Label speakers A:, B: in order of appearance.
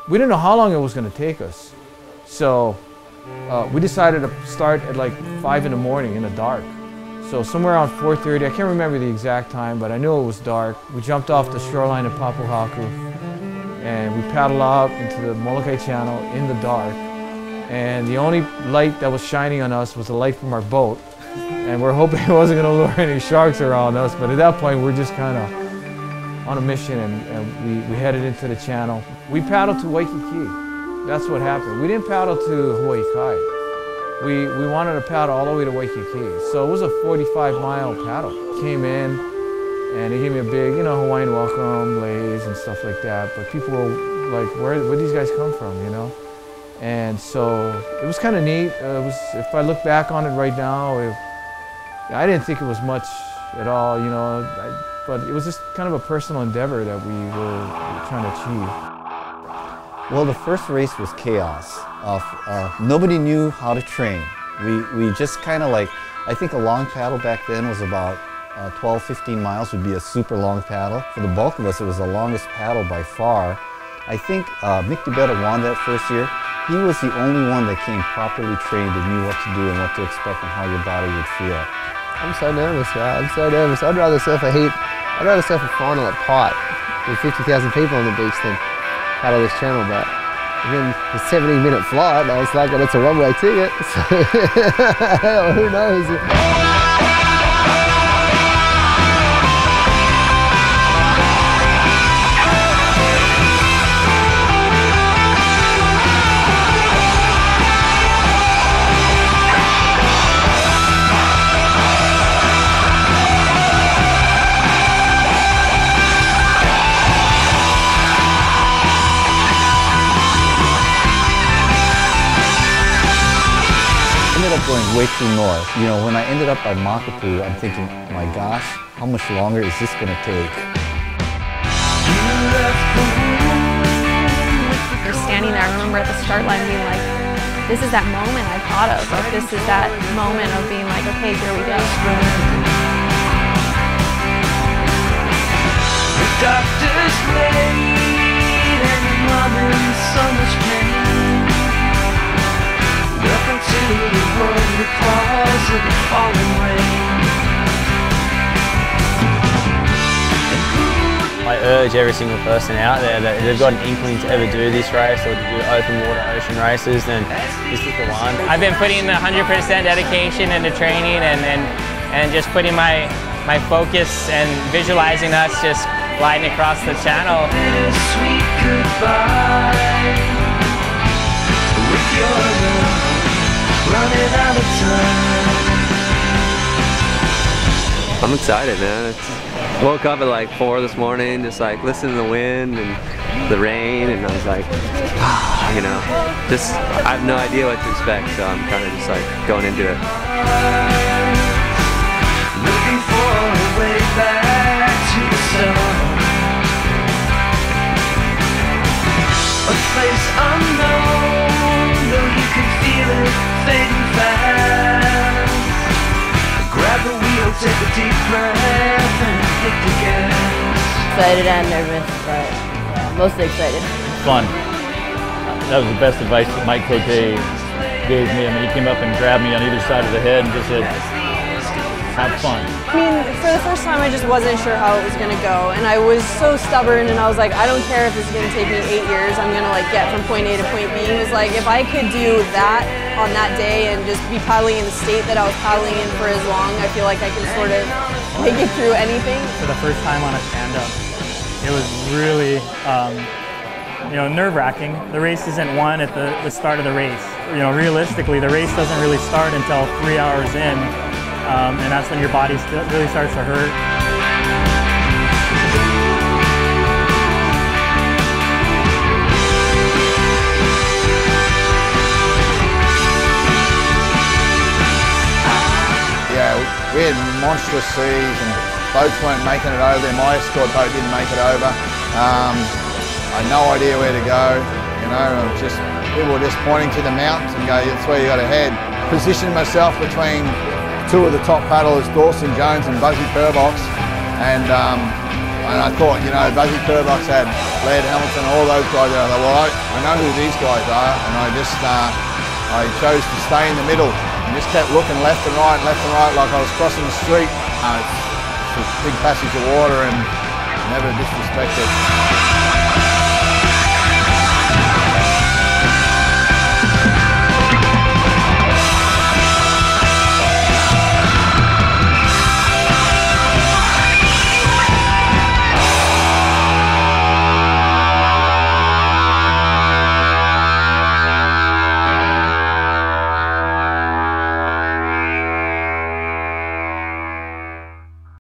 A: We didn't know how long it was going to take us. So we decided to start at like 5 in the morning in the dark. So somewhere around 4:30, I can't remember the exact time, but I knew it was dark. We jumped off the shoreline of Oahu and we paddled out into the Molokai Channel in the dark. And the only light that was shining on us was the light from our boat. And we're hoping it wasn't going to lure any sharks around us, but at that point we're just kind of on a mission, and we headed into the channel. We paddled to Waikiki. That's what happened. We didn't paddle to Hawaii Kai. We wanted to paddle all the way to Waikiki. So it was a 45-mile paddle. Came in and he gave me a big, you know, Hawaiian welcome, blaze and stuff like that. But people were like, where these guys come from, you know? And so it was kind of neat. If I look back on it right now, I didn't think it was much at all, you know. But it was just kind of a personal endeavor that we were trying to achieve.
B: Well, the first race was chaos. Nobody knew how to train. We just kind of like, I think a long paddle back then was about 12, 15 miles would be a super long paddle. For the bulk of us, it was the longest paddle by far. I think Mick DeBetta won that first year. He was the only one that came properly trained and knew what to do and what to expect and how your body would feel.
C: I'm so nervous, right? I'm so nervous. I'd rather surf a final at Pite with 50,000 people on the beach than paddle this channel. But again, the 70-minute flight, I was like, well, it's a one-way ticket, so who knows?
B: Going way too north. You know, when I ended up by Makapu, I'm thinking, my gosh, how much longer is this going to take?
D: You're standing there, I remember at the start line being like, this is that moment I thought of. Like, this is that moment of being like, okay, here we go. The doctor's late and your mom in so much pain. Welcome to the world because of the falling rain.
E: I urge every single person out there that if they've got an inkling to ever do this race or to do open water ocean races, then this is the one. I've been putting the 100% dedication into training and just putting my focus and visualizing us just gliding across the channel. Sweet goodbye with your love. Running out of time.
F: I'm excited, man. I woke up at like 4 this morning, just like listening to the wind and the rain, and I was like, you know, just I have no idea what to expect, so I'm kind of just like going into it.
G: Looking for a way back to the sun. A place unknown, though you can feel it fading fast. Grab the wheel, take a deep breath and hit the gas.
H: Excited and nervous, but yeah, mostly excited.
I: Fun. That was the best advice that Mike Cote gave me. I mean, he came up and grabbed me on either side of the head and just said, have fun.
J: I mean, for the first time I just wasn't sure how it was going to go, and I was so stubborn, and I was like, I don't care if it's going to take me 8 years, I'm going to like get from point A to point B. It was like, if I could do that on that day and just be paddling in the state that I was paddling in for as long, I feel like I can sort of make it through anything.
K: For the first time on a stand-up, it was really you know, nerve-wracking. The race isn't won at the start of the race. You know, realistically, the race doesn't really start until 3 hours in. And that's when your body really starts to hurt.
L: Yeah, we had monstrous seas and boats weren't making it over there. My escort boat didn't make it over. I had no idea where to go. You know, people were just pointing to the mountains and go, that's where you got to head. Positioned myself between two of the top paddlers, Dawson Jones and Buzzy Purbox, and And I thought, you know, Buzzy Kerbox had Laird Hamilton, all those guys there. I thought, well, I know who these guys are, and I just, I chose to stay in the middle and just kept looking left and right, like I was crossing the street. It's a big passage of water and never disrespected.